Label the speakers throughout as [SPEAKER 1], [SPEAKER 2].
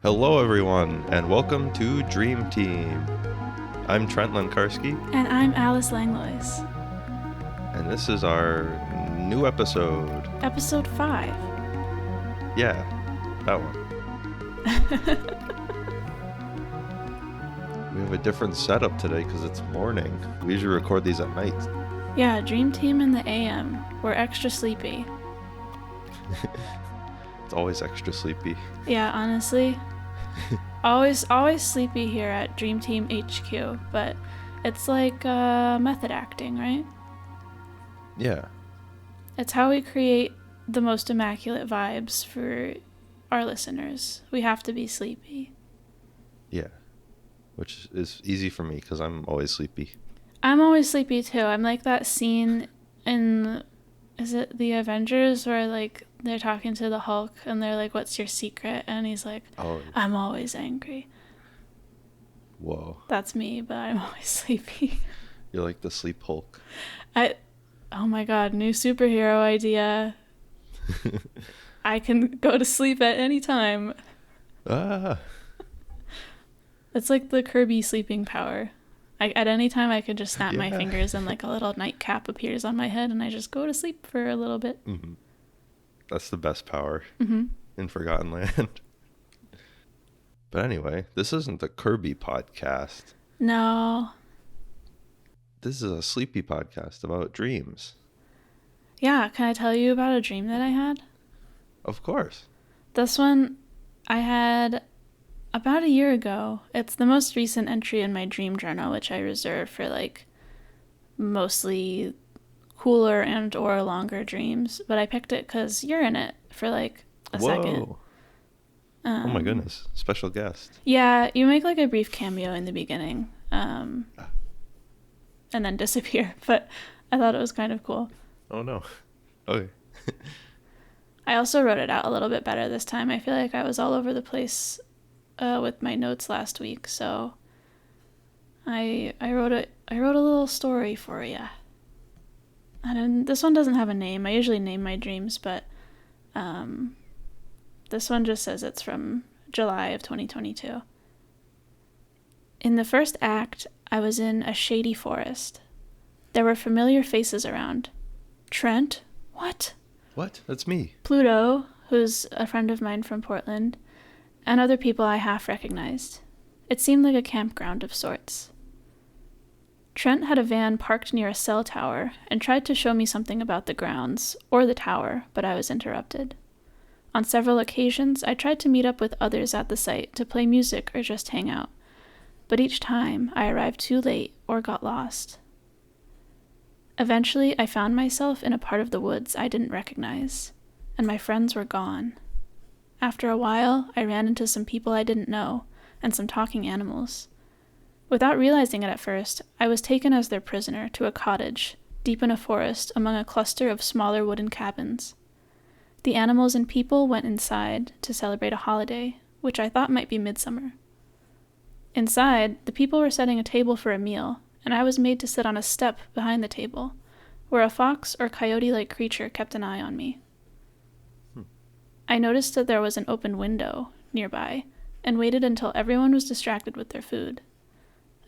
[SPEAKER 1] Hello everyone, and welcome to Dream Team. I'm Trent Lenkarski,
[SPEAKER 2] And I'm Alice Langlois.
[SPEAKER 1] and this is our new episode.
[SPEAKER 2] Episode 5.
[SPEAKER 1] Yeah, that one. We have a different setup today because it's morning. We usually record these at night.
[SPEAKER 2] Yeah, Dream Team in the AM. We're extra sleepy.
[SPEAKER 1] It's always extra sleepy.
[SPEAKER 2] Yeah, honestly. always sleepy here at Dream Team HQ, but it's like method acting, right?
[SPEAKER 1] Yeah.
[SPEAKER 2] It's how we create the most immaculate vibes for our listeners. We have to be sleepy.
[SPEAKER 1] Yeah. Which is easy for me because I'm always sleepy.
[SPEAKER 2] I'm always sleepy too. I'm like that scene in, is it The Avengers, where like they're talking to the Hulk and they're like, "What's your secret?" And he's like, "I'm always angry."
[SPEAKER 1] Whoa.
[SPEAKER 2] That's me, but I'm always sleepy.
[SPEAKER 1] You're like the sleep Hulk.
[SPEAKER 2] Oh my god, new superhero idea. I can go to sleep at any time.
[SPEAKER 1] Ah.
[SPEAKER 2] It's like the Kirby sleeping power. At any time I could just snap my fingers and like a little nightcap appears on my head and I just go to sleep for a little bit.
[SPEAKER 1] Mm-hmm. That's the best power in Forgotten Land. But anyway, this isn't the Kirby podcast.
[SPEAKER 2] No.
[SPEAKER 1] This is a sleepy podcast about dreams.
[SPEAKER 2] Yeah, can I tell you about a dream that I had?
[SPEAKER 1] Of course.
[SPEAKER 2] This one I had about a year ago. It's the most recent entry in my dream journal, which I reserve for like mostly cooler and or longer dreams, but I picked it because you're in it for like a second.
[SPEAKER 1] Oh my goodness, special guest.
[SPEAKER 2] Yeah, you make like a brief cameo in the beginning and then disappear, but I thought it was kind of cool.
[SPEAKER 1] Oh no. Okay.
[SPEAKER 2] I also wrote it out a little bit better this time. I feel like I was all over the place with my notes last week, so I wrote a little story for you. And this one doesn't have a name. I usually name my dreams, but this one just says it's from July of 2022. In the first act, I was in a shady forest. There were familiar faces around. Trent? What?
[SPEAKER 1] What? That's me.
[SPEAKER 2] Pluto, who's a friend of mine from Portland, and other people I half recognized. It seemed like a campground of sorts. Trent had a van parked near a cell tower and tried to show me something about the grounds, or the tower, but I was interrupted. On several occasions, I tried to meet up with others at the site to play music or just hang out, but each time I arrived too late or got lost. Eventually, I found myself in a part of the woods I didn't recognize, and my friends were gone. After a while, I ran into some people I didn't know, and some talking animals. Without realizing it at first, I was taken as their prisoner to a cottage, deep in a forest among a cluster of smaller wooden cabins. The animals and people went inside to celebrate a holiday, which I thought might be midsummer. Inside, the people were setting a table for a meal, and I was made to sit on a step behind the table, where a fox or coyote-like creature kept an eye on me. I noticed that there was an open window nearby, and waited until everyone was distracted with their food.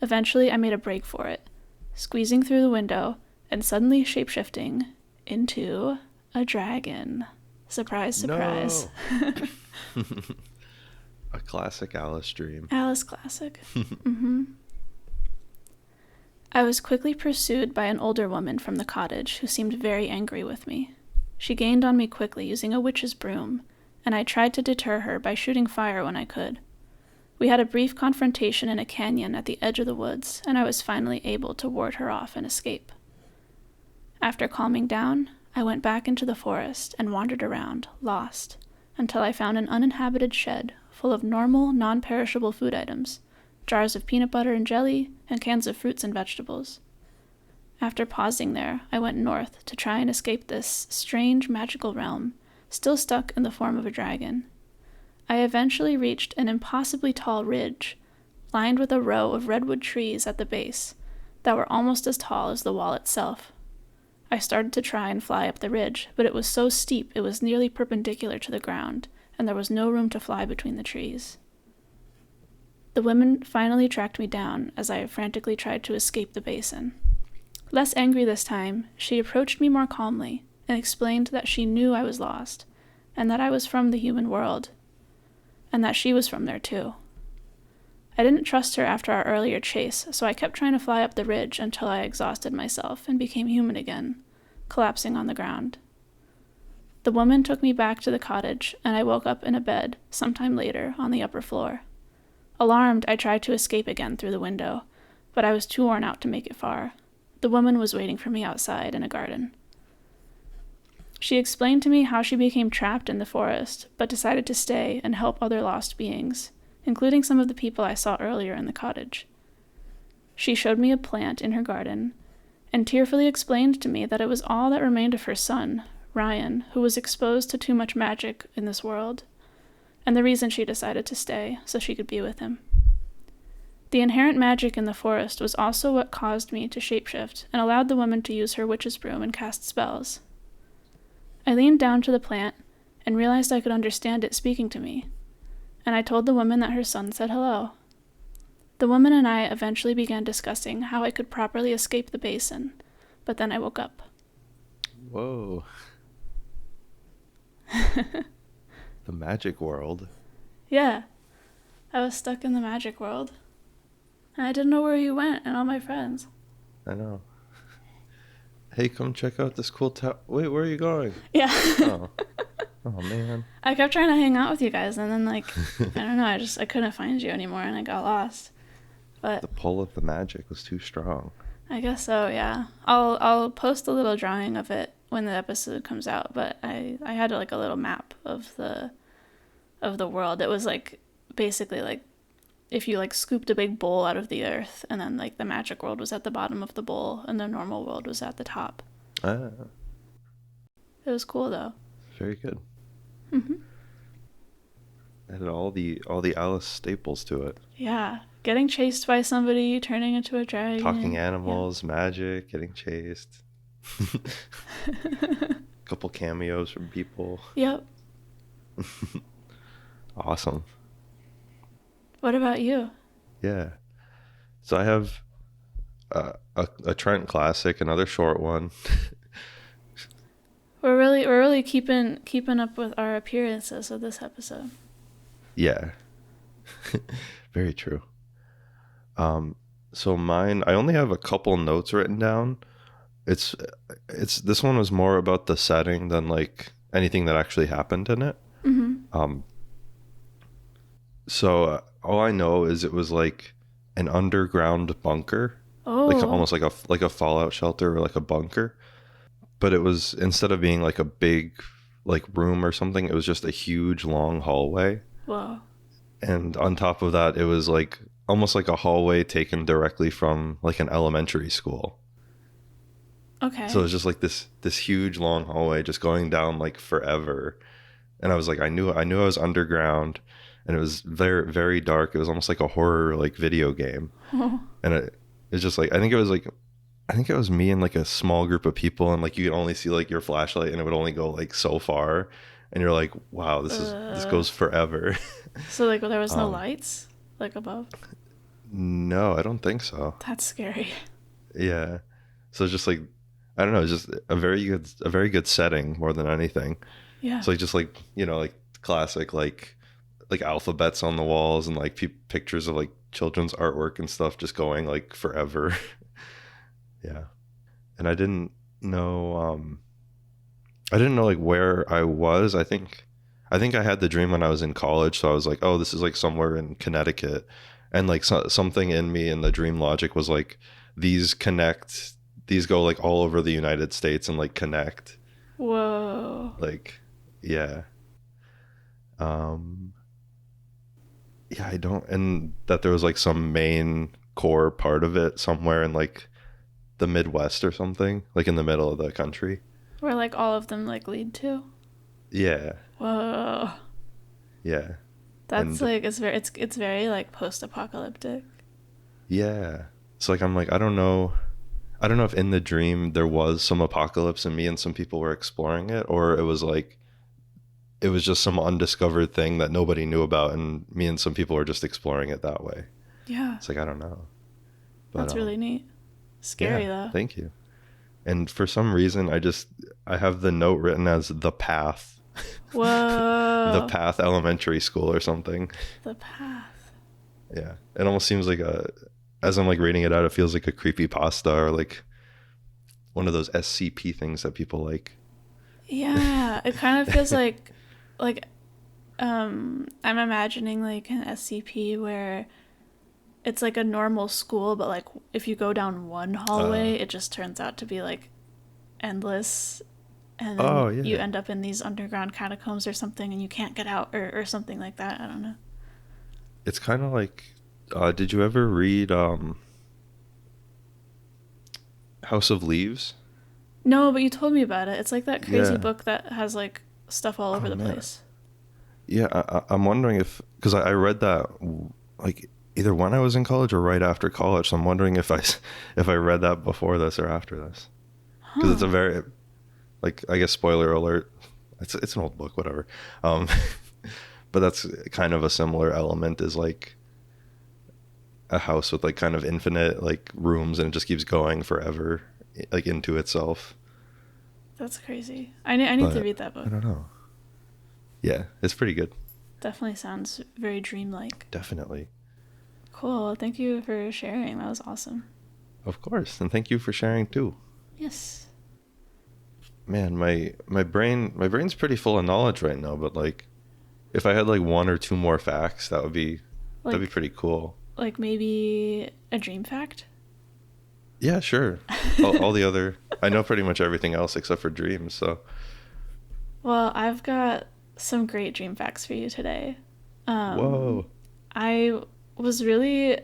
[SPEAKER 2] Eventually, I made a break for it, squeezing through the window and suddenly shapeshifting into a dragon. Surprise, surprise.
[SPEAKER 1] No. A classic Alice dream.
[SPEAKER 2] Alice classic. I was quickly pursued by an older woman from the cottage who seemed very angry with me. She gained on me quickly using a witch's broom, and I tried to deter her by shooting fire when I could. We had a brief confrontation in a canyon at the edge of the woods, and I was finally able to ward her off and escape. After calming down, I went back into the forest and wandered around, lost, until I found an uninhabited shed full of normal, non-perishable food items, jars of peanut butter and jelly, and cans of fruits and vegetables. After pausing there, I went north to try and escape this strange, magical realm, still stuck in the form of a dragon. I eventually reached an impossibly tall ridge, lined with a row of redwood trees at the base that were almost as tall as the wall itself. I started to try and fly up the ridge, but it was so steep it was nearly perpendicular to the ground, and there was no room to fly between the trees. The woman finally tracked me down as I frantically tried to escape the basin. Less angry this time, she approached me more calmly and explained that she knew I was lost, and that I was from the human world, and that she was from there too. I didn't trust her after our earlier chase, so I kept trying to fly up the ridge until I exhausted myself and became human again, collapsing on the ground. The woman took me back to the cottage, and I woke up in a bed sometime later on the upper floor. Alarmed, I tried to escape again through the window, but I was too worn out to make it far. The woman was waiting for me outside in a garden. She explained to me how she became trapped in the forest, but decided to stay and help other lost beings, including some of the people I saw earlier in the cottage. She showed me a plant in her garden, and tearfully explained to me that it was all that remained of her son, Ryan, who was exposed to too much magic in this world, and the reason she decided to stay, so she could be with him. The inherent magic in the forest was also what caused me to shapeshift and allowed the woman to use her witch's broom and cast spells. I leaned down to the plant and realized I could understand it speaking to me, and I told the woman that her son said hello. The woman and I eventually began discussing how I could properly escape the basin, but then I woke up.
[SPEAKER 1] Whoa. The magic world.
[SPEAKER 2] Yeah, I was stuck in the magic world. And I didn't know where you went and all my friends.
[SPEAKER 1] I know. Hey, come check out this cool town. Wait, where are you going?
[SPEAKER 2] Yeah.
[SPEAKER 1] Oh. Oh, man.
[SPEAKER 2] I kept trying to hang out with you guys, and then, I don't know, I couldn't find you anymore, and I got lost. But
[SPEAKER 1] the pull of the magic was too strong.
[SPEAKER 2] I guess so, yeah. I'll post a little drawing of it when the episode comes out, but I had a little map of the world. It was basically if you scooped a big bowl out of the earth, and then the magic world was at the bottom of the bowl and the normal world was at the top.
[SPEAKER 1] Ah.
[SPEAKER 2] It was cool though.
[SPEAKER 1] Very good.
[SPEAKER 2] Mhm.
[SPEAKER 1] It had all the Alice staples to it.
[SPEAKER 2] Yeah, getting chased by somebody, turning into a dragon.
[SPEAKER 1] Talking animals, yeah. Magic, getting chased. Couple cameos from people.
[SPEAKER 2] Yep.
[SPEAKER 1] Awesome.
[SPEAKER 2] What about you?
[SPEAKER 1] Yeah. So I have a Trent classic, another short one.
[SPEAKER 2] We're really keeping up with our appearances of this episode.
[SPEAKER 1] Yeah. Very true. So mine, I only have a couple notes written down. It's this one was more about the setting than anything that actually happened in it. Mm-hmm. So all I know is it was an underground bunker. Oh. Almost like a fallout shelter or a bunker. But it was, instead of being a big room or something, it was just a huge long hallway. Wow. And on top of that, it was almost like a hallway taken directly from an elementary school. Okay. So it was just this huge long hallway just going down forever. And I was I knew I was underground, and it was very, very dark. It was almost like a horror video game. Oh. And it was just I think it was me and a small group of people, and you could only see your flashlight, and it would only go so far, and you're wow, this goes forever. So there was no lights above? No, I don't think so.
[SPEAKER 2] That's scary.
[SPEAKER 1] Yeah. So it's just I don't know, it's just a very good setting more than anything. Yeah. So just classic alphabets on the walls, and pictures of children's artwork and stuff just going forever. Yeah. And I didn't know where I was. I think I had the dream when I was in college, so I was oh, this is somewhere in Connecticut. And something in me in the dream logic was these go all over the United States and connect. Whoa. Yeah. Yeah, I don't, and that there was some main core part of it somewhere in the Midwest or something, in the middle of the country,
[SPEAKER 2] where all of them lead to.
[SPEAKER 1] Yeah.
[SPEAKER 2] Whoa.
[SPEAKER 1] Yeah.
[SPEAKER 2] That's it's very post-apocalyptic.
[SPEAKER 1] Yeah. So I'm I don't know if in the dream there was some apocalypse in me and some people were exploring it, or it was it was just some undiscovered thing that nobody knew about, and me and some people were just exploring it that way.
[SPEAKER 2] Yeah.
[SPEAKER 1] It's like, I don't know. But,
[SPEAKER 2] that's really neat. Scary, though.
[SPEAKER 1] Thank you. And for some reason, I have the note written as The Path.
[SPEAKER 2] Whoa.
[SPEAKER 1] The Path Elementary School or something.
[SPEAKER 2] The Path.
[SPEAKER 1] Yeah. It almost seems like as I'm like reading it out, it feels like a creepypasta or like one of those SCP things that people like.
[SPEAKER 2] Yeah. It kind of feels like I'm imagining like an SCP where it's like a normal school, but like if you go down one hallway, it just turns out to be like endless, and then you end up in these underground catacombs or something, and you can't get out, or something like that. I don't know.
[SPEAKER 1] It's kind of like, did you ever read House of Leaves?
[SPEAKER 2] No, but you told me about it. It's like that crazy book that has like stuff all over the place.
[SPEAKER 1] Yeah, I'm wondering because I read that like either when I was in college or right after college. So I'm wondering if I read that before this or after this, because it's a very, like, I guess spoiler alert, it's an old book, whatever. But that's kind of a similar element, is like a house with like kind of infinite like rooms, and it just keeps going forever, like into itself.
[SPEAKER 2] That's crazy. I need to read that book.
[SPEAKER 1] I don't know. Yeah, it's pretty good.
[SPEAKER 2] Definitely sounds very dreamlike.
[SPEAKER 1] Definitely.
[SPEAKER 2] Cool. Thank you for sharing. That was awesome.
[SPEAKER 1] Of course. And thank you for sharing too.
[SPEAKER 2] Yes.
[SPEAKER 1] Man, my brain's pretty full of knowledge right now, but like if I had like one or two more facts, that'd be pretty cool.
[SPEAKER 2] Like maybe a dream fact?
[SPEAKER 1] Yeah, sure. all the other, I know pretty much everything else except for dreams, so.
[SPEAKER 2] Well, I've got some great dream facts for you today.
[SPEAKER 1] Whoa.
[SPEAKER 2] I was really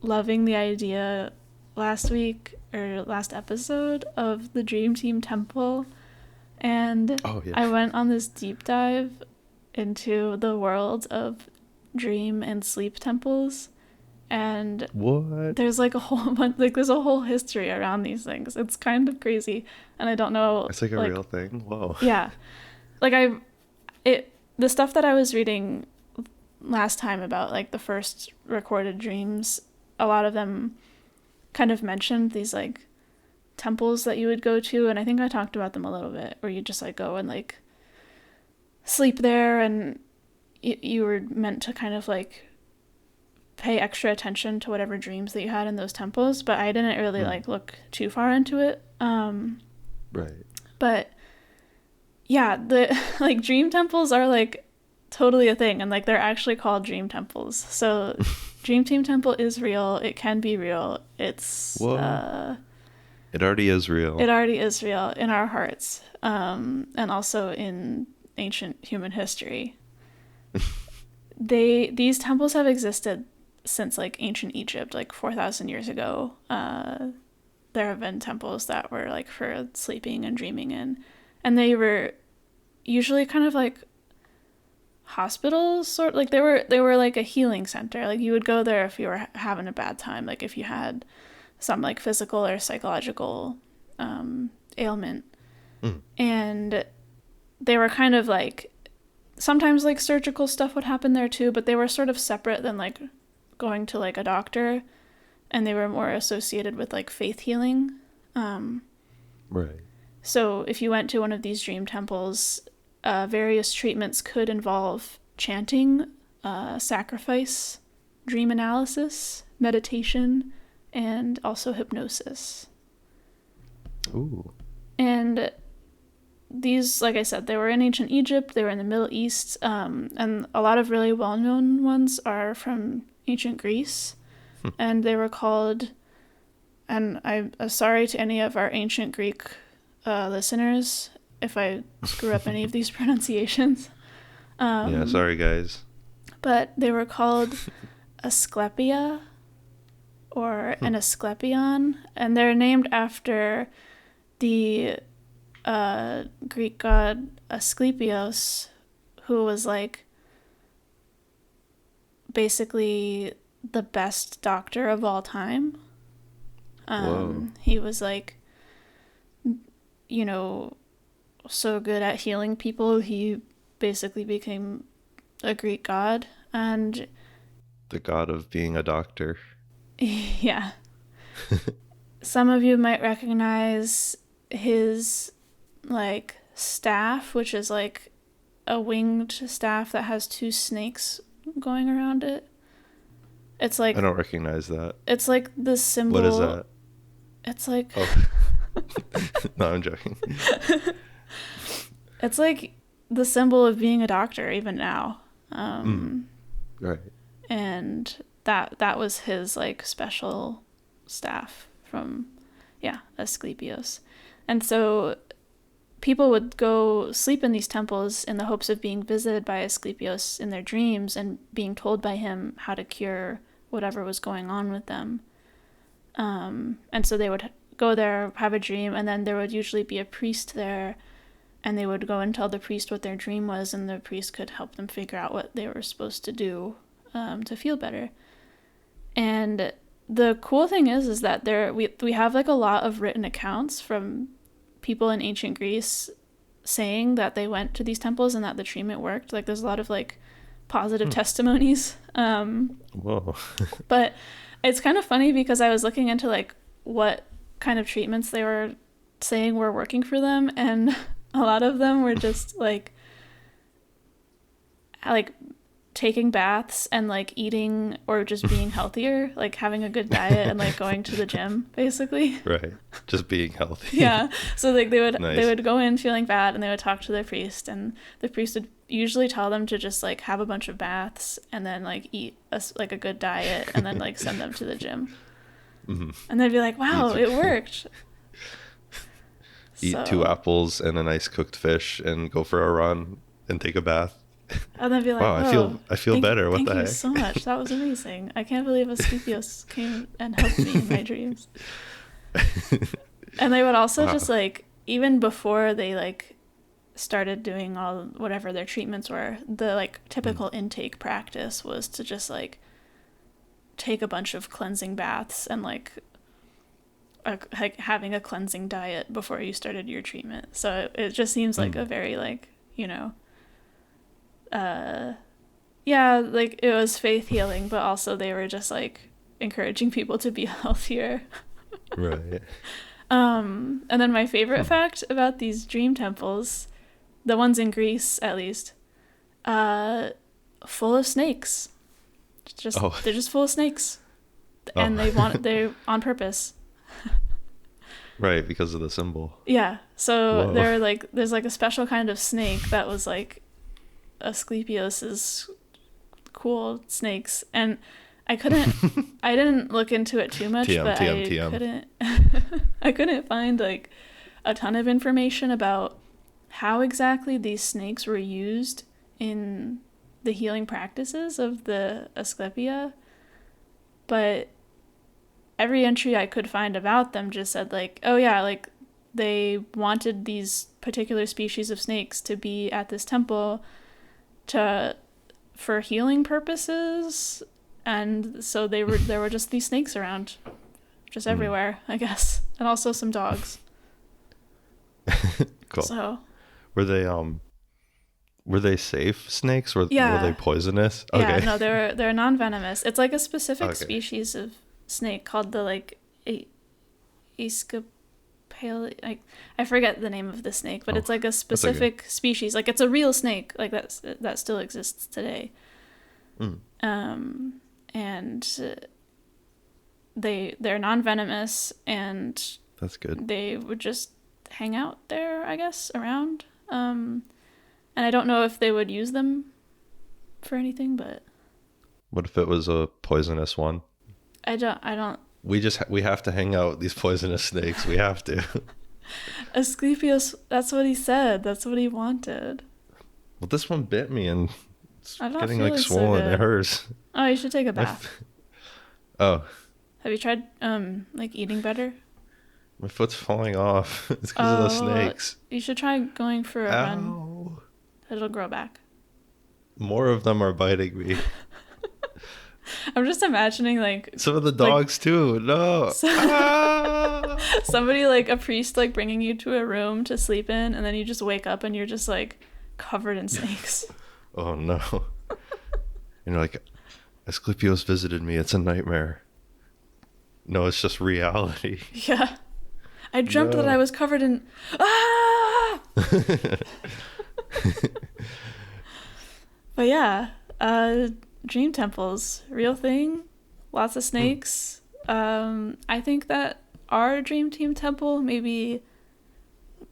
[SPEAKER 2] loving the idea last episode of the Dream Team Temple, and I went on this deep dive into the world of dream and sleep temples, and there's like a whole bunch, like there's a whole history around these things. It's kind of crazy, and I don't know.
[SPEAKER 1] It's like a real thing. Whoa.
[SPEAKER 2] Yeah, like the stuff that I was reading last time about like the first recorded dreams, a lot of them kind of mentioned these like temples that you would go to, and I think I talked about them a little bit, where you just like go and like sleep there, and you were meant to kind of like pay extra attention to whatever dreams that you had in those temples, but I didn't really like look too far into it.
[SPEAKER 1] Right.
[SPEAKER 2] But yeah, the like dream temples are like totally a thing, and like they're actually called dream temples. So Dream Team Temple is real. It can be real. It's
[SPEAKER 1] it already is real.
[SPEAKER 2] It already is real in our hearts, and also in ancient human history. These temples have existed since like ancient Egypt, like 4,000 years ago. There have been temples that were like for sleeping and dreaming in, and they were usually kind of like hospitals, sort like they were like a healing center. Like you would go there if you were having a bad time, like if you had some like physical or psychological ailment. And they were kind of like, sometimes like surgical stuff would happen there too, but they were sort of separate than like going to like a doctor, and they were more associated with like faith healing.
[SPEAKER 1] Right.
[SPEAKER 2] So if you went to one of these dream temples, various treatments could involve chanting, sacrifice, dream analysis, meditation, and also hypnosis.
[SPEAKER 1] Ooh.
[SPEAKER 2] And these, like I said, they were in ancient Egypt, they were in the Middle East, and a lot of really well-known ones are from ancient Greece. And they were called, and I'm sorry to any of our ancient Greek listeners if I screw up any of these pronunciations.
[SPEAKER 1] Yeah, sorry guys.
[SPEAKER 2] But they were called Asclepia or an Asclepion, and they're named after the Greek god Asclepios, who was like basically the best doctor of all time. He was like, you know, so good at healing people. He basically became a Greek god. And
[SPEAKER 1] the god of being a doctor.
[SPEAKER 2] yeah. Some of you might recognize his like staff, which is like a winged staff that has two snakes going around it. It's like,
[SPEAKER 1] I don't recognize that.
[SPEAKER 2] It's like the symbol.
[SPEAKER 1] What is that?
[SPEAKER 2] It's like
[SPEAKER 1] No, I'm joking.
[SPEAKER 2] It's like the symbol of being a doctor even now.
[SPEAKER 1] Right.
[SPEAKER 2] And that was his like special staff from Asclepius. And so people would go sleep in these temples in the hopes of being visited by Asclepius in their dreams and being told by him how to cure whatever was going on with them. And so they would go there, have a dream, and then there would usually be a priest there, and they would go and tell the priest what their dream was, and the priest could help them figure out what they were supposed to do to feel better. And the cool thing is that we have like a lot of written accounts from people in ancient Greece saying that they went to these temples and that the treatment worked. Like there's a lot of like positive testimonies.
[SPEAKER 1] Whoa.
[SPEAKER 2] But it's kind of funny because I was looking into like what kind of treatments they were saying were working for them, and a lot of them were just like taking baths and like eating or just being healthier, like having a good diet and like going to the gym basically.
[SPEAKER 1] Right. Just being healthy.
[SPEAKER 2] Yeah. So like they would
[SPEAKER 1] Nice.
[SPEAKER 2] they would go in feeling bad, and they would talk to their priest, and the priest would usually tell them to just like have a bunch of baths and then like eat a good diet and then like send them to the gym. Mm-hmm. And they'd be like, wow, it worked.
[SPEAKER 1] Eat 2 apples and a nice cooked fish and go for a run and take a bath.
[SPEAKER 2] And then be like,
[SPEAKER 1] wow, I feel better. What the heck?
[SPEAKER 2] Thank you so much. That was amazing. I can't believe Asclepius came and helped me in my dreams. And they would also just like, even before they like started doing all whatever their treatments were, the like typical intake practice was to just like take a bunch of cleansing baths and like having a cleansing diet before you started your treatment. So it just seems like a very like, like it was faith healing, but also they were just like encouraging people to be healthier.
[SPEAKER 1] Right.
[SPEAKER 2] And then my favorite fact about these dream temples, the ones in Greece at least, full of snakes. They're just full of snakes. And they're on purpose.
[SPEAKER 1] Right, because of the symbol.
[SPEAKER 2] Yeah. So there's like a special kind of snake that was like Asclepius's cool snakes, and I didn't look into it too much, but I couldn't find like a ton of information about how exactly these snakes were used in the healing practices of the Asclepia, but every entry I could find about them just said like, oh yeah, like they wanted these particular species of snakes to be at this temple for healing purposes, and so there were just these snakes around, just everywhere, I guess, and also some dogs.
[SPEAKER 1] Cool.
[SPEAKER 2] So
[SPEAKER 1] were they safe snakes, or were they poisonous?
[SPEAKER 2] Yeah,
[SPEAKER 1] okay.
[SPEAKER 2] No, they're non-venomous. It's like a specific species of snake called the like I forget the name of the snake, but it's like a specific species. Like it's a real snake, like that still exists today. And they're non-venomous, and
[SPEAKER 1] that's good.
[SPEAKER 2] They would just hang out there, I guess, around. And I don't know if they would use them for anything, but
[SPEAKER 1] what if it was a poisonous one?
[SPEAKER 2] I don't.
[SPEAKER 1] We have to hang out with these poisonous snakes. We have to.
[SPEAKER 2] Asclepius, that's what he said. That's what he wanted.
[SPEAKER 1] Well, this one bit me and it's getting like
[SPEAKER 2] So
[SPEAKER 1] swollen. It hurts.
[SPEAKER 2] Oh, you should take a bath.
[SPEAKER 1] Oh.
[SPEAKER 2] Have you tried like eating better?
[SPEAKER 1] My foot's falling off. It's because of the snakes.
[SPEAKER 2] You should try going for a run. It'll grow back.
[SPEAKER 1] More of them are biting me.
[SPEAKER 2] I'm just imagining like
[SPEAKER 1] some of the dogs too. No.
[SPEAKER 2] Somebody like a priest like bringing you to a room to sleep in, and then you just wake up and you're just like covered in snakes.
[SPEAKER 1] Oh no. And you're like, Asclepios visited me. It's a nightmare. No, it's just reality.
[SPEAKER 2] Yeah. I dreamt that I was covered in... Ah! But yeah, dream temples, real thing. Lots of snakes. I think that our dream team temple maybe...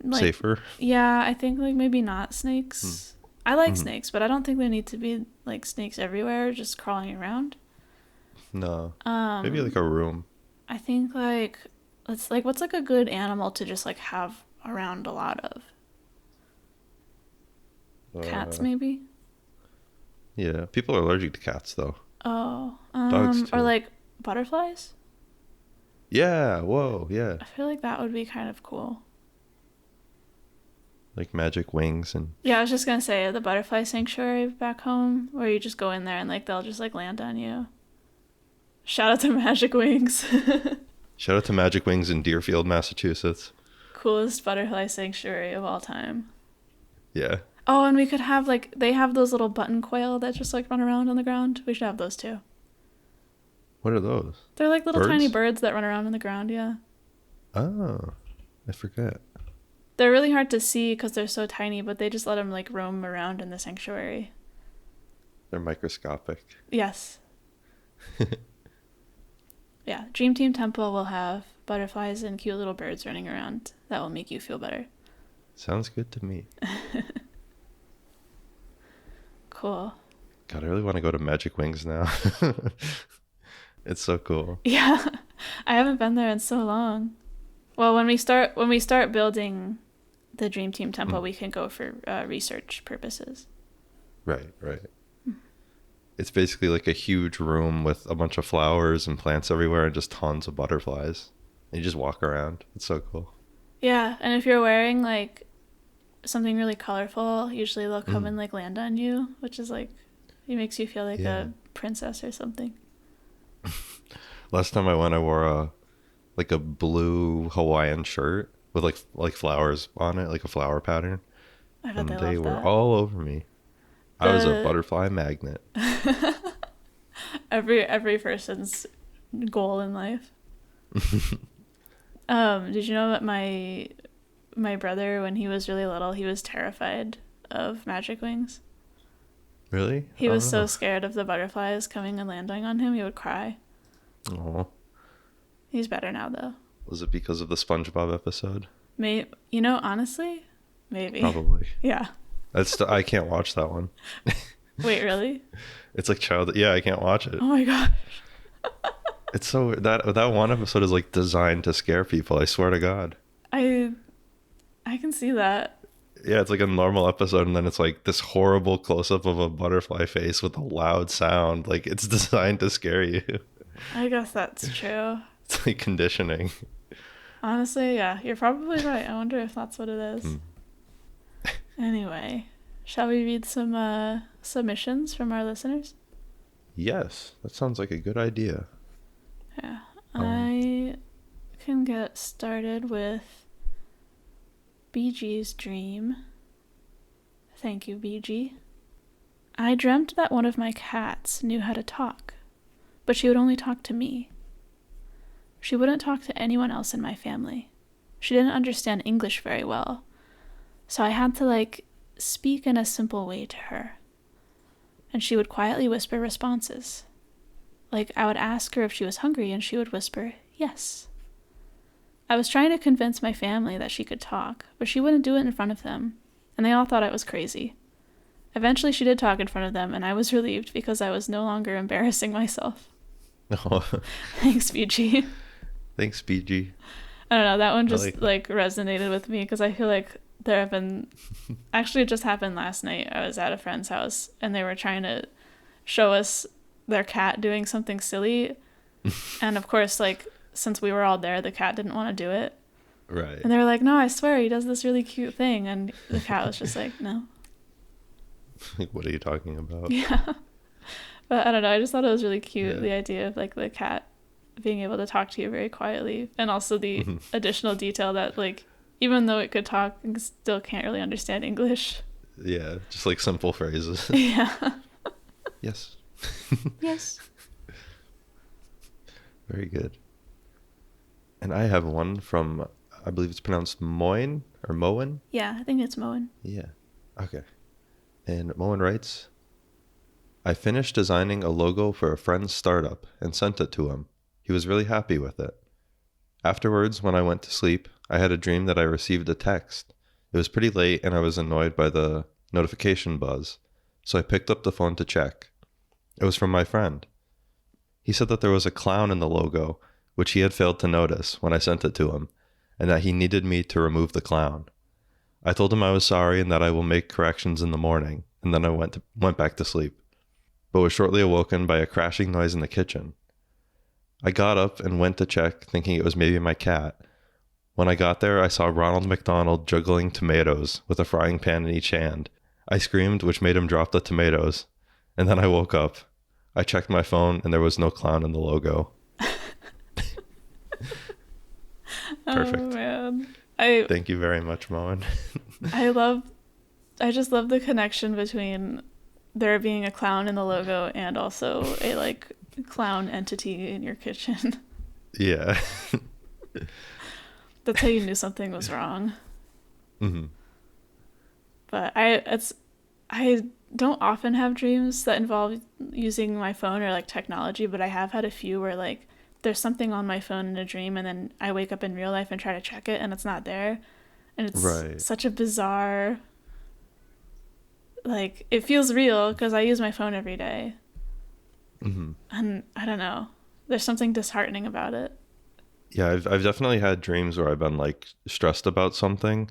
[SPEAKER 2] like,
[SPEAKER 1] safer?
[SPEAKER 2] Yeah, I think like maybe not snakes. I like snakes, but I don't think there need to be like snakes everywhere just crawling around.
[SPEAKER 1] No. Maybe like a room.
[SPEAKER 2] I think like it's like what's like a good animal to just like have around a lot of? Cats maybe?
[SPEAKER 1] Yeah, people are allergic to cats though.
[SPEAKER 2] Oh,
[SPEAKER 1] Dogs too.
[SPEAKER 2] or like butterflies?
[SPEAKER 1] Yeah, whoa, yeah.
[SPEAKER 2] I feel like that would be kind of cool.
[SPEAKER 1] Like magic wings and...
[SPEAKER 2] Yeah, I was just gonna say the butterfly sanctuary back home where you just go in there and like they'll just like land on you. Shout out to Magic Wings.
[SPEAKER 1] Shout out to Magic Wings in Deerfield, Massachusetts.
[SPEAKER 2] Coolest butterfly sanctuary of all time.
[SPEAKER 1] Yeah.
[SPEAKER 2] Oh, and we could have like, they have those little button quail that just like run around on the ground. We should have those too.
[SPEAKER 1] What are those?
[SPEAKER 2] They're like little
[SPEAKER 1] Birds?
[SPEAKER 2] tiny birds that run around on the ground, yeah.
[SPEAKER 1] Oh, I forget.
[SPEAKER 2] They're really hard to see because they're so tiny, but they just let them like roam around in the sanctuary.
[SPEAKER 1] They're microscopic.
[SPEAKER 2] Yes. Yeah, Dream Team Temple will have butterflies and cute little birds running around. That will make you feel better.
[SPEAKER 1] Sounds good to me.
[SPEAKER 2] Cool.
[SPEAKER 1] God, I really want to go to Magic Wings now. It's so cool.
[SPEAKER 2] Yeah, I haven't been there in so long. Well, when we start building the Dream Team Temple, we can go for research purposes.
[SPEAKER 1] Right. It's basically like a huge room with a bunch of flowers and plants everywhere and just tons of butterflies. And you just walk around. It's so cool.
[SPEAKER 2] Yeah, and if you're wearing like something really colorful, usually they'll come and like land on you, which is like, it makes you feel like a princess or something.
[SPEAKER 1] Last time I went, I wore a blue Hawaiian shirt with like flowers on it, like a flower pattern.
[SPEAKER 2] I bet
[SPEAKER 1] And
[SPEAKER 2] they
[SPEAKER 1] they
[SPEAKER 2] love
[SPEAKER 1] were
[SPEAKER 2] that.
[SPEAKER 1] all over me. I was a butterfly magnet.
[SPEAKER 2] Every person's goal in life. Did you know that my brother, when he was really little, he was terrified of magic wings?
[SPEAKER 1] Really?
[SPEAKER 2] He was so scared of the butterflies coming and landing on him, he would cry.
[SPEAKER 1] Oh.
[SPEAKER 2] He's better now, though.
[SPEAKER 1] Was it because of the SpongeBob episode?
[SPEAKER 2] Honestly, maybe.
[SPEAKER 1] Probably.
[SPEAKER 2] Yeah.
[SPEAKER 1] I can't watch that one.
[SPEAKER 2] Wait, really?
[SPEAKER 1] It's like yeah, I can't watch it.
[SPEAKER 2] Oh my gosh.
[SPEAKER 1] It's so that one episode is like designed to scare people, I swear to God.
[SPEAKER 2] I can see that.
[SPEAKER 1] Yeah, it's like a normal episode and then it's like this horrible close up of a butterfly face with a loud sound. Like it's designed to scare you.
[SPEAKER 2] I guess that's true.
[SPEAKER 1] It's like conditioning.
[SPEAKER 2] Honestly, yeah, you're probably right. I wonder if that's what it is. Anyway, shall we read some submissions from our listeners?
[SPEAKER 1] Yes, that sounds like a good idea.
[SPEAKER 2] Yeah, I can get started with BG's dream. Thank you, BG. I dreamt that one of my cats knew how to talk, but she would only talk to me. She wouldn't talk to anyone else in my family. She didn't understand English very well, so I had to speak in a simple way to her. And she would quietly whisper responses. Like, I would ask her if she was hungry, and she would whisper, yes. I was trying to convince my family that she could talk, but she wouldn't do it in front of them, and they all thought I was crazy. Eventually, she did talk in front of them, and I was relieved because I was no longer embarrassing myself.
[SPEAKER 1] Oh.
[SPEAKER 2] Thanks, BG.
[SPEAKER 1] Thanks, BG.
[SPEAKER 2] I don't know, that one just resonated with me because I feel like there have been... Actually, it just happened last night. I was at a friend's house, and they were trying to show us their cat doing something silly. And of course, since we were all there, the cat didn't want to do it.
[SPEAKER 1] Right.
[SPEAKER 2] And they were like, no, I swear, he does this really cute thing. And the cat was just like, no.
[SPEAKER 1] What are you talking about?
[SPEAKER 2] Yeah. But I don't know, I just thought it was really cute, the idea of the cat being able to talk to you very quietly. And also the additional detail that even though it could talk, it still can't really understand English.
[SPEAKER 1] Yeah, just like simple phrases.
[SPEAKER 2] Yeah.
[SPEAKER 1] Yes.
[SPEAKER 2] Yes.
[SPEAKER 1] Very good. And I have one from, I believe it's pronounced Moen or Moen.
[SPEAKER 2] Yeah, I think it's Moen.
[SPEAKER 1] Yeah. Okay. And Moen writes, I finished designing a logo for a friend's startup and sent it to him. He was really happy with it. Afterwards, when I went to sleep, I had a dream that I received a text. It was pretty late and I was annoyed by the notification buzz, so I picked up the phone to check. It was from my friend. He said that there was a clown in the logo, which he had failed to notice when I sent it to him, and that he needed me to remove the clown. I told him I was sorry and that I will make corrections in the morning, and then I went back to sleep, but was shortly awoken by a crashing noise in the kitchen. I got up and went to check, thinking it was maybe my cat. When I got there, I saw Ronald McDonald juggling tomatoes with a frying pan in each hand. I screamed, which made him drop the tomatoes, and then I woke up. I checked my phone, and there was no clown in the logo. Perfect.
[SPEAKER 2] Oh, man.
[SPEAKER 1] Thank you very much, Moen.
[SPEAKER 2] I just love the connection between there being a clown in the logo and also a, like, clown entity in your kitchen.
[SPEAKER 1] Yeah.
[SPEAKER 2] That's how you knew something was wrong.
[SPEAKER 1] Mm-hmm.
[SPEAKER 2] But I don't often have dreams that involve using my phone or, like, technology, but I have had a few where, like, there's something on my phone in a dream and then I wake up in real life and try to check it and it's not there. And it's such a bizarre, like, it feels real because I use my phone every day.
[SPEAKER 1] Mm-hmm.
[SPEAKER 2] And I don't know. There's something disheartening about it.
[SPEAKER 1] Yeah, I've definitely had dreams where I've been like stressed about something,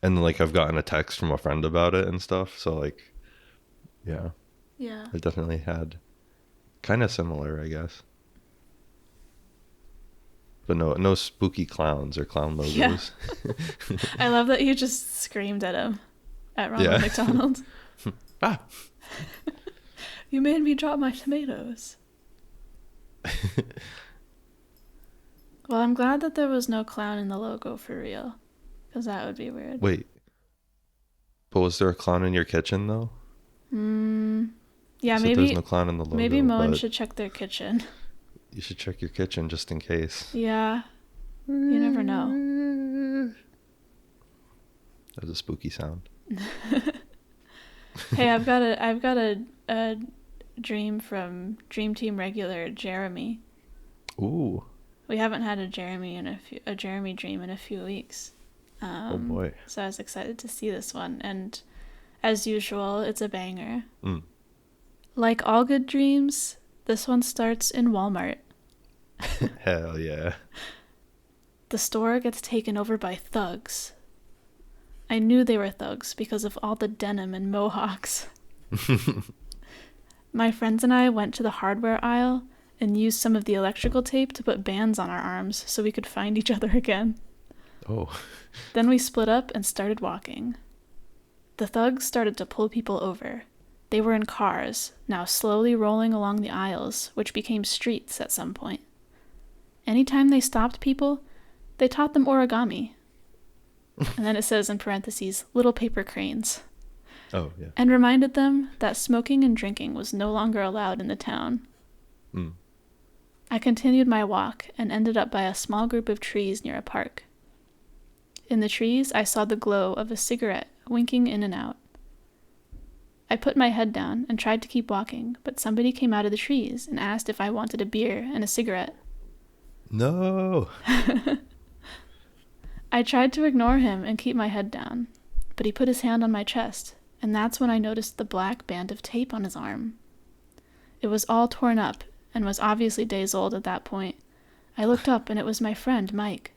[SPEAKER 1] and like I've gotten a text from a friend about it and stuff. So like, yeah, I've definitely had kind of similar, I guess. But no spooky clowns or clown logos.
[SPEAKER 2] Yeah. I love that you just screamed at him, at Ronald McDonald.
[SPEAKER 1] Ah.
[SPEAKER 2] You made me drop my tomatoes. Well, I'm glad that there was no clown in the logo for real, because that would be weird.
[SPEAKER 1] Wait. But was there a clown in your kitchen, though?
[SPEAKER 2] Yeah, maybe
[SPEAKER 1] there's no clown in the logo.
[SPEAKER 2] Maybe Moen should check their kitchen.
[SPEAKER 1] You should check your kitchen just in case.
[SPEAKER 2] Yeah. You never know.
[SPEAKER 1] That was a spooky sound.
[SPEAKER 2] Hey, I've got a dream from Dream Team regular Jeremy.
[SPEAKER 1] Ooh.
[SPEAKER 2] We haven't had a Jeremy dream in a few weeks.
[SPEAKER 1] Oh boy.
[SPEAKER 2] So I was excited to see this one, and as usual, it's a banger. Like all good dreams, this one starts in Walmart.
[SPEAKER 1] Hell yeah.
[SPEAKER 2] The store gets taken over by thugs. I knew they were thugs because of all the denim and mohawks. My friends and I went to the hardware aisle and used some of the electrical tape to put bands on our arms so we could find each other again.
[SPEAKER 1] Oh.
[SPEAKER 2] Then we split up and started walking. The thugs started to pull people over. They were in cars, now slowly rolling along the aisles, which became streets at some point. Anytime they stopped people, they taught them origami. And then it says in parentheses, little paper cranes.
[SPEAKER 1] Oh, yeah.
[SPEAKER 2] And reminded them that smoking and drinking was no longer allowed in the town. I continued my walk and ended up by a small group of trees near a park. In the trees, I saw the glow of a cigarette winking in and out. I put my head down and tried to keep walking, but somebody came out of the trees and asked if I wanted a beer and a cigarette.
[SPEAKER 1] No.
[SPEAKER 2] I tried to ignore him and keep my head down, but he put his hand on my chest, and that's when I noticed the black band of tape on his arm. It was all torn up and was obviously days old at that point. I looked up and it was my friend, Mike.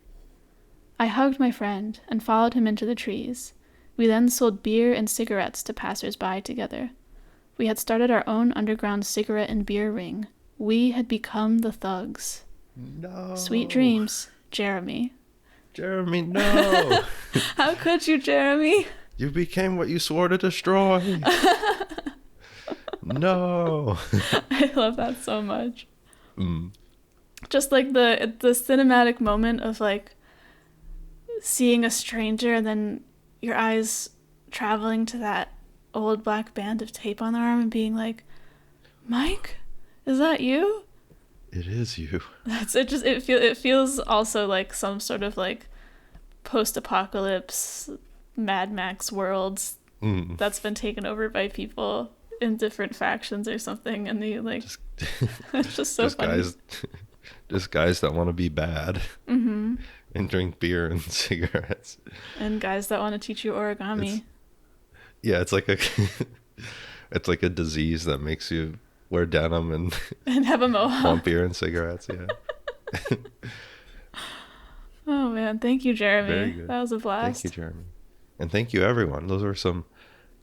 [SPEAKER 2] I hugged my friend and followed him into the trees. We then sold beer and cigarettes to passers-by together. We had started our own underground cigarette and beer ring. We had become the thugs.
[SPEAKER 1] No.
[SPEAKER 2] Sweet dreams, Jeremy.
[SPEAKER 1] Jeremy, no.
[SPEAKER 2] How could you, Jeremy?
[SPEAKER 1] You became what you swore to destroy. No.
[SPEAKER 2] I love that so much. Just like the cinematic moment of like seeing a stranger and then your eyes traveling to that old black band of tape on their arm and being like, Mike, is that you?
[SPEAKER 1] It is you.
[SPEAKER 2] It feels also like some sort of like post-apocalypse Mad Max worlds that's been taken over by people in different factions or something, and they like it's just so funny.
[SPEAKER 1] Just guys that want to be bad and drink beer and cigarettes,
[SPEAKER 2] and guys that want to teach you origami.
[SPEAKER 1] It's like a disease that makes you wear denim and
[SPEAKER 2] have a mohawk,
[SPEAKER 1] want beer and cigarettes. Yeah.
[SPEAKER 2] Oh man, thank you, Jeremy.
[SPEAKER 1] Very good.
[SPEAKER 2] That was a blast.
[SPEAKER 1] Thank you, Jeremy. And thank you, everyone. Those were some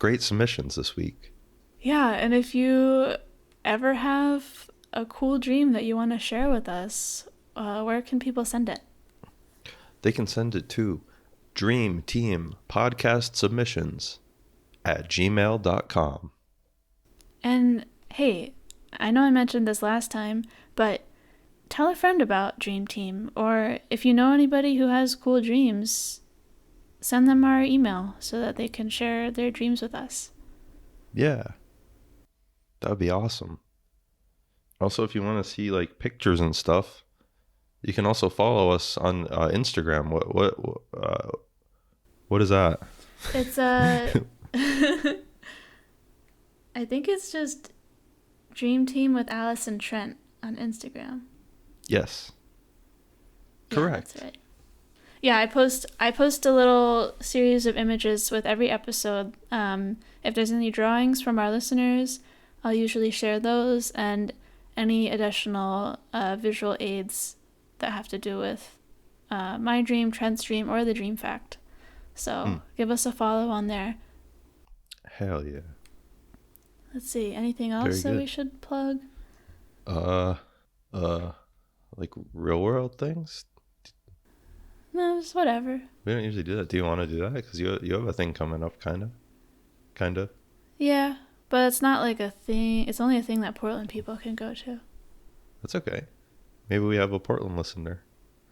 [SPEAKER 1] great submissions this week.
[SPEAKER 2] Yeah, and if you ever have a cool dream that you want to share with us, where can people send it?
[SPEAKER 1] They can send it to dreamteampodcastsubmissions at gmail.com.
[SPEAKER 2] And hey, I know I mentioned this last time, but tell a friend about Dream Team, or if you know anybody who has cool dreams, send them our email so that they can share their dreams with us.
[SPEAKER 1] Yeah. That would be awesome. Also, if you want to see like pictures and stuff, you can also follow us on Instagram. What is that?
[SPEAKER 2] It's I think it's just Dream Team with Alice and Trent on Instagram.
[SPEAKER 1] Yes. Correct.
[SPEAKER 2] Yeah, that's right. Yeah, I post a little series of images with every episode. If there's any drawings from our listeners, I'll usually share those, and any additional visual aids that have to do with my dream, Trent's dream, or the dream fact. So give us a follow on there.
[SPEAKER 1] Hell yeah.
[SPEAKER 2] Let's see, anything else that we should plug?
[SPEAKER 1] Like real world things?
[SPEAKER 2] No, just whatever.
[SPEAKER 1] We don't usually do that. Do you want to do that? Because you have a thing coming up, kind of.
[SPEAKER 2] Yeah, but it's not like a thing. It's only a thing that Portland people can go to.
[SPEAKER 1] That's okay. Maybe we have a Portland listener.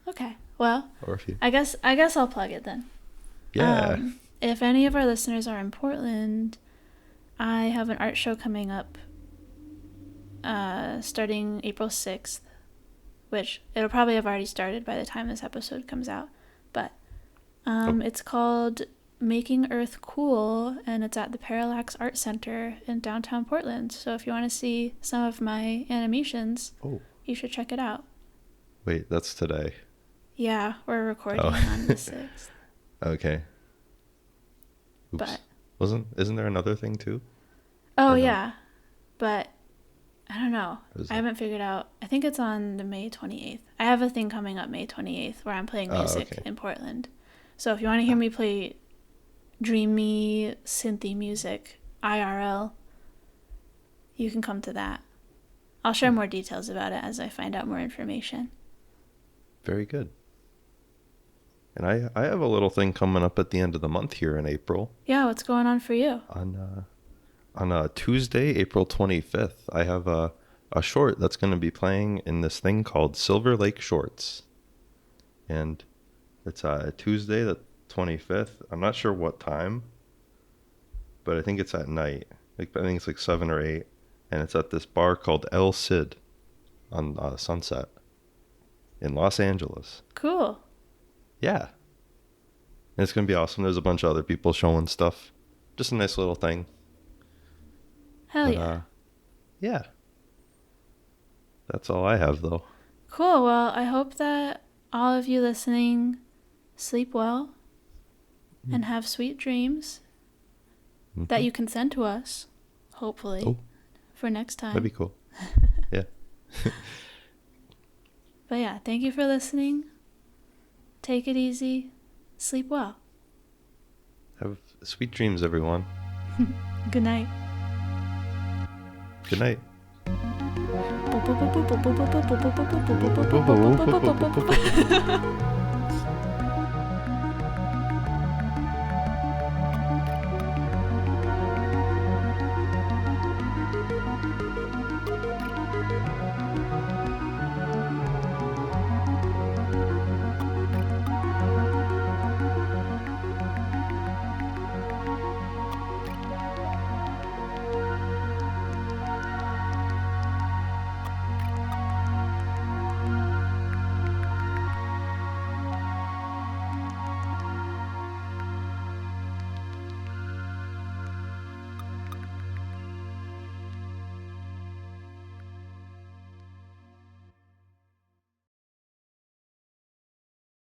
[SPEAKER 2] Okay. Well,
[SPEAKER 1] or a few.
[SPEAKER 2] I guess I'll plug it then.
[SPEAKER 1] Yeah.
[SPEAKER 2] If any of our listeners are in Portland, I have an art show coming up starting April 6th, which it'll probably have already started by the time this episode comes out. But it's called Making Earth Cool, and it's at the Parallax Art Center in downtown Portland. So if you want to see some of my animations, you should check it out.
[SPEAKER 1] Wait, that's today.
[SPEAKER 2] Yeah, we're recording on the 6th.
[SPEAKER 1] Okay. Oops.
[SPEAKER 2] But
[SPEAKER 1] isn't there another thing too?
[SPEAKER 2] Oh yeah, but I don't know. I haven't figured out. I think it's on the May 28th. I have a thing coming up May 28th where I'm playing music in Portland. So if you want to hear me play dreamy, synthy music, IRL, you can come to that. I'll share more details about it as I find out more information.
[SPEAKER 1] Very good. And I have a little thing coming up at the end of the month here in April.
[SPEAKER 2] Yeah, what's going on for you?
[SPEAKER 1] On Tuesday, April 25th, I have a short that's going to be playing in this thing called Silver Lake Shorts. And it's Tuesday the 25th. I'm not sure what time, but I think it's at night. I think it's like 7 or 8. And it's at this bar called El Cid on Sunset in Los Angeles.
[SPEAKER 2] Cool.
[SPEAKER 1] Yeah. And it's going to be awesome. There's a bunch of other people showing stuff. Just a nice little thing.
[SPEAKER 2] Hell yeah.
[SPEAKER 1] Yeah. That's all I have, though.
[SPEAKER 2] Cool. Well, I hope that all of you listening sleep well and have sweet dreams that you can send to us, hopefully, for next time.
[SPEAKER 1] That'd be cool. Yeah.
[SPEAKER 2] But yeah, thank you for listening. Take it easy. Sleep well.
[SPEAKER 1] Have sweet dreams, everyone.
[SPEAKER 2] Good night.
[SPEAKER 1] Good night.